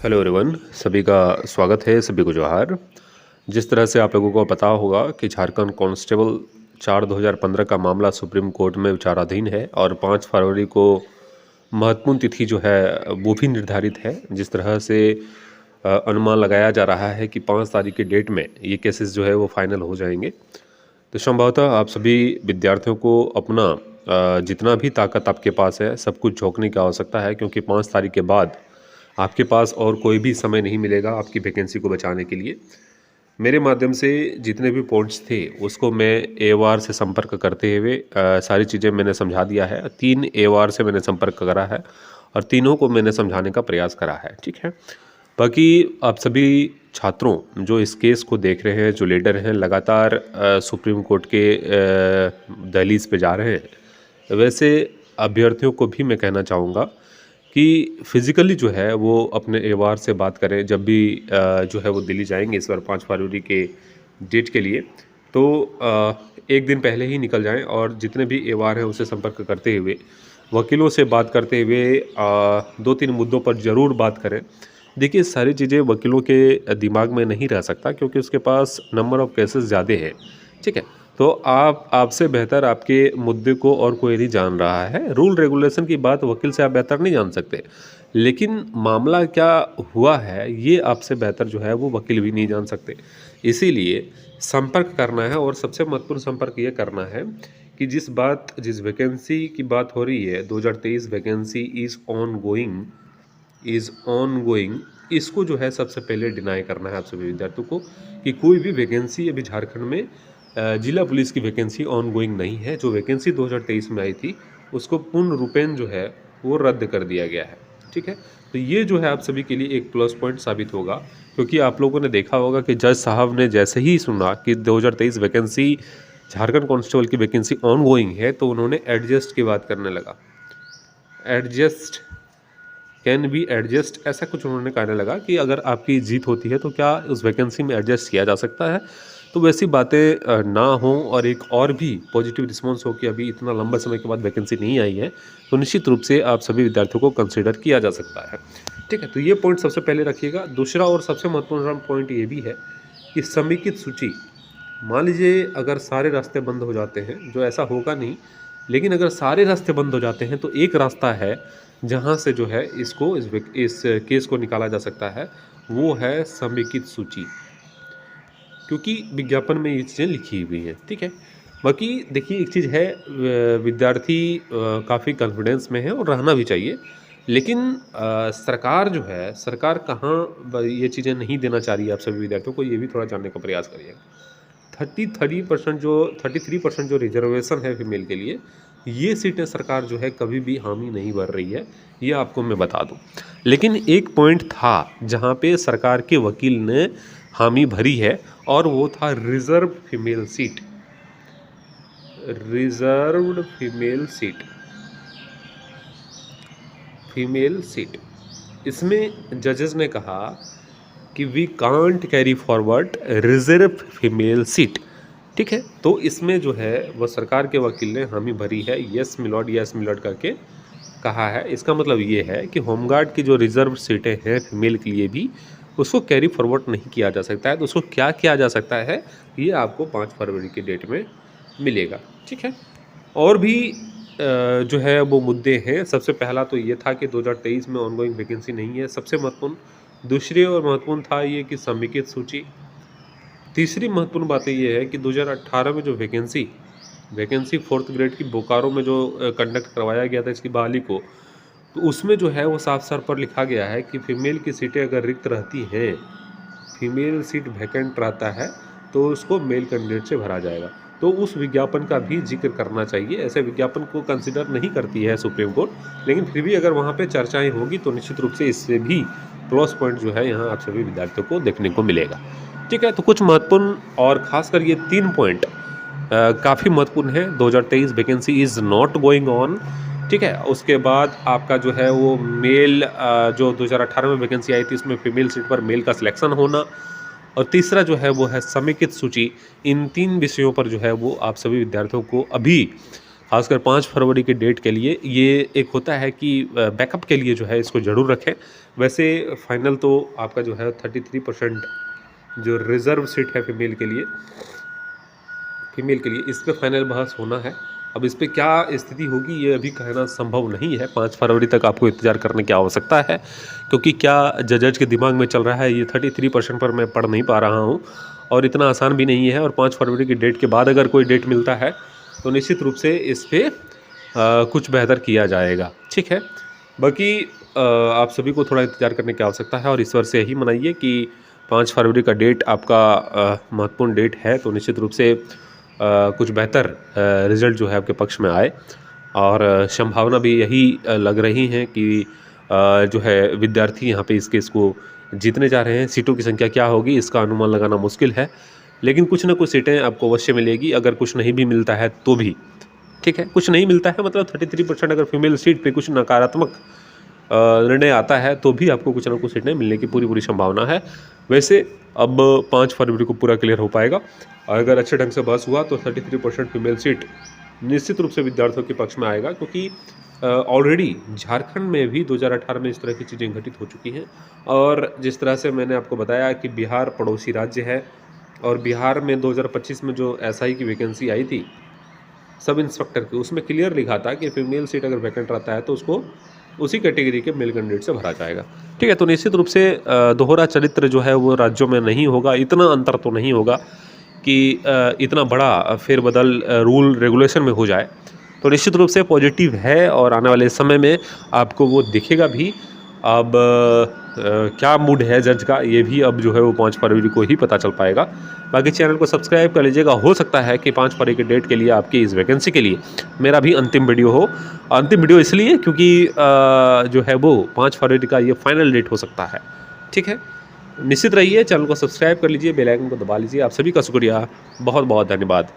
Hello everyone, सभी का स्वागत है, सभी को जोहार। जिस तरह से आप लोगों को पता होगा कि झारखंड कांस्टेबल 4/2015 का मामला सुप्रीम कोर्ट में विचाराधीन है और 5 फरवरी को महत्वपूर्ण तिथि जो है वो भी निर्धारित है। जिस तरह से अनुमान लगाया जा रहा है कि 5 तारीख की डेट में ये केसेस जो है वो फाइनल हो जाएंगे। तो संभवतः आप सभी विद्यार्थियों को अपना जितना भी ताकत आपके पास है सब कुछ झोंकने की आवश्यकता है, क्योंकि 5 तारीख के बाद आपके पास और कोई भी समय नहीं मिलेगा आपकी वैकेंसी को बचाने के लिए। मेरे माध्यम से जितने भी पॉइंट्स थे उसको मैं एवार से संपर्क करते हुए सारी चीज़ें मैंने समझा दिया है। 3 एवार से मैंने संपर्क करा है और तीनों को मैंने समझाने का प्रयास करा है, ठीक है। बाकी आप सभी छात्रों जो इस केस को देख रहे हैं, जो लीडर हैं, लगातार सुप्रीम कोर्ट के दहलीज पे जा रहे हैं, वैसे अभ्यर्थियों को भी मैं कहना चाहूँगा कि फिज़िकली जो है वो अपने एवार से बात करें। जब भी जो है वो दिल्ली जाएंगे इस बार 5 फरवरी के डेट के लिए, तो एक दिन पहले ही निकल जाएं और जितने भी एवार हैं उससे संपर्क करते हुए, वकीलों से बात करते हुए 2-3 मुद्दों पर ज़रूर बात करें। देखिए, सारी चीज़ें वकीलों के दिमाग में नहीं रह सकता, क्योंकि उसके पास नंबर ऑफ़ केसेस ज़्यादा है, ठीक है। तो आपसे बेहतर आपके मुद्दे को और कोई नहीं जान रहा है। रूल रेगुलेशन की बात वकील से आप बेहतर नहीं जान सकते, लेकिन मामला क्या हुआ है ये आपसे बेहतर जो है वो वकील भी नहीं जान सकते। इसीलिए संपर्क करना है, और सबसे महत्वपूर्ण संपर्क ये करना है कि जिस वैकेंसी की बात हो रही है, 2023 वैकेंसी इज़ ऑन गोइंग, इसको जो है सबसे पहले डिनाई करना है आप सभी विद्यार्थियों को कि कोई भी वैकेंसी अभी झारखंड में जिला पुलिस की वैकेंसी ऑन गोइंग नहीं है। जो वैकेंसी 2023 में आई थी उसको पूर्ण रूपेण जो है वो रद्द कर दिया गया है, ठीक है। तो ये जो है आप सभी के लिए एक प्लस पॉइंट साबित होगा, क्योंकि आप लोगों ने देखा होगा कि जज साहब ने जैसे ही सुना कि 2023 वैकेंसी झारखंड कांस्टेबल की वैकेंसी ऑन गोइंग है, तो उन्होंने एडजस्ट की बात करने लगा। एडजस्ट कैन बी एडजस्ट, ऐसा कुछ उन्होंने कहने लगा कि अगर आपकी जीत होती है तो क्या उस वैकेंसी में एडजस्ट किया जा सकता है। तो वैसी बातें ना हों और एक और भी पॉजिटिव रिस्पॉन्स हो कि अभी इतना लंबा समय के बाद वैकेंसी नहीं आई है, तो निश्चित रूप से आप सभी विद्यार्थियों को कंसिडर किया जा सकता है, ठीक है। तो ये पॉइंट सबसे पहले रखिएगा। दूसरा और सबसे महत्वपूर्ण पॉइंट ये भी है कि समेकित सूची, मान लीजिए अगर सारे रास्ते बंद हो जाते हैं, जो ऐसा होगा नहीं, लेकिन अगर सारे रास्ते बंद हो जाते हैं तो एक रास्ता है जहां से जो है इस केस को निकाला जा सकता है, वो है समेकित सूची, क्योंकि विज्ञापन में ये चीज़ें लिखी हुई हैं, ठीक है। बाकी देखिए, एक चीज़ है, विद्यार्थी काफ़ी कॉन्फिडेंस में है और रहना भी चाहिए, लेकिन सरकार जो है, सरकार कहाँ ये चीज़ें नहीं देना चाह रही है आप सभी विद्यार्थियों को, ये भी थोड़ा जानने का प्रयास करिए। 33% जो रिजर्वेशन है फीमेल के लिए, ये सीटें सरकार जो है कभी भी हामी नहीं भर रही है, ये आपको मैं बता दूं। लेकिन एक पॉइंट था जहां पे सरकार के वकील ने हामी भरी है, और वो था reserve female seat. Reserved female seat, इसमें जजेस ने कहा कि we can't carry forward reserve female seat, ठीक है। तो इसमें जो है वह सरकार के वकील ने हामी भरी है, यस मिलॉर्ड करके कहा है। इसका मतलब ये है कि होमगार्ड की जो रिजर्व सीटें हैं फीमेल के लिए भी, उसको कैरी फॉरवर्ड नहीं किया जा सकता है। तो उसको क्या किया जा सकता है, ये आपको 5 फरवरी की डेट में मिलेगा, ठीक है। और भी जो है वो मुद्दे हैं। सबसे पहला तो ये था कि 2023 में ऑनगोइंग वैकेंसी नहीं है, सबसे महत्वपूर्ण। दूसरी और महत्वपूर्ण था ये कि समेकित सूची। तीसरी महत्वपूर्ण बात ये है कि 2018 में जो वैकेंसी 4th ग्रेड की बोकारो में जो कंडक्ट करवाया गया था इसकी बहाली को, तो उसमें जो है वो साफ साफ पर लिखा गया है कि फीमेल की सीटें अगर रिक्त रहती हैं, फीमेल सीट वैकेंट रहता है, तो उसको मेल कैंडिडेट से भरा जाएगा। तो उस विज्ञापन का भी जिक्र करना चाहिए। ऐसे विज्ञापन को कंसिडर नहीं करती है सुप्रीम कोर्ट, लेकिन फिर भी अगर वहाँ पे चर्चाएं होगी तो निश्चित रूप से इससे भी प्लस पॉइंट जो है यहाँ आप सभी विद्यार्थियों को देखने को मिलेगा, ठीक है। तो कुछ महत्वपूर्ण और खासकर ये 3 पॉइंट काफ़ी महत्वपूर्ण है। 2023 vacancy is not going on, ठीक है। उसके बाद आपका जो है वो मेल जो 2018 में वैकेंसी आई थी उसमें फीमेल सीट पर मेल का सिलेक्शन होना, और तीसरा जो है वो है समेकित सूची। इन 3 विषयों पर जो है वो आप सभी विद्यार्थियों को अभी खासकर 5 फरवरी के डेट के लिए ये एक होता है कि बैकअप के लिए जो है इसको ज़रूर रखें। वैसे फाइनल तो आपका जो है 33% जो रिज़र्व सीट है फीमेल के लिए इस पे फाइनल बहस होना है। अब इस पे क्या स्थिति होगी ये अभी कहना संभव नहीं है। 5 फरवरी तक आपको इंतज़ार करने की आवश्यकता है, क्योंकि क्या जज के दिमाग में चल रहा है ये 33% पर मैं पढ़ नहीं पा रहा हूँ और इतना आसान भी नहीं है। और 5 फरवरी की डेट के बाद अगर कोई डेट मिलता है तो निश्चित रूप से इस पर कुछ बेहतर किया जाएगा। ठीक है, बाकी आप सभी को थोड़ा इंतज़ार करने की आवश्यकता है और ईश्वर से यही मनाइए कि 5 फरवरी का डेट आपका महत्वपूर्ण डेट है, तो निश्चित रूप से कुछ बेहतर रिज़ल्ट जो है आपके पक्ष में आए। और संभावना भी यही लग रही हैं कि जो है विद्यार्थी यहाँ पे इस केस को जीतने जा रहे हैं। सीटों की संख्या क्या होगी इसका अनुमान लगाना मुश्किल है, लेकिन कुछ ना कुछ सीटें आपको अवश्य मिलेगी। अगर कुछ नहीं भी मिलता है तो भी ठीक है, कुछ नहीं मिलता है मतलब 33% अगर फीमेल सीट पे कुछ नकारात्मक निर्णय आता है तो भी आपको कुछ ना कुछ सीटें मिलने की पूरी संभावना है। वैसे अब 5 फरवरी को पूरा क्लियर हो पाएगा। अगर अच्छे ढंग से बहस हुआ तो 33% फीमेल सीट निश्चित रूप से विद्यार्थियों के पक्ष में आएगा, क्योंकि ऑलरेडी झारखंड में भी 2018 में इस तरह की चीज़ें घटित हो चुकी हैं। और जिस तरह से मैंने आपको बताया कि बिहार पड़ोसी राज्य है और बिहार में 2025 में जो एसआई की वैकेंसी आई थी सब इंस्पेक्टर की, उसमें क्लियर लिखा था कि फीमेल सीट अगर वैकेंट रहता है तो उसको उसी कैटेगरी के मेल कैंडिडेट से भरा जाएगा। ठीक है, तो निश्चित रूप से दोहरा चरित्र जो है वो राज्यों में नहीं होगा। इतना अंतर तो नहीं होगा कि इतना बड़ा फेरबदल रूल रेगुलेशन में हो जाए, तो निश्चित रूप से पॉजिटिव है और आने वाले समय में आपको वो दिखेगा भी। अब क्या मूड है जज का ये भी अब जो है वो 5 फरवरी को ही पता चल पाएगा। बाकी चैनल को सब्सक्राइब कर लीजिएगा, हो सकता है कि 5 फरवरी के डेट के लिए आपकी इस वैकेंसी के लिए मेरा भी अंतिम वीडियो हो। अंतिम वीडियो इसलिए क्योंकि जो है वो 5 फरवरी का ये फाइनल डेट हो सकता है। ठीक है, निश्चित रहिए, चैनल को सब्सक्राइब कर लीजिए, बेल आइकन को दबा लीजिए। आप सभी का शुक्रिया, बहुत बहुत धन्यवाद।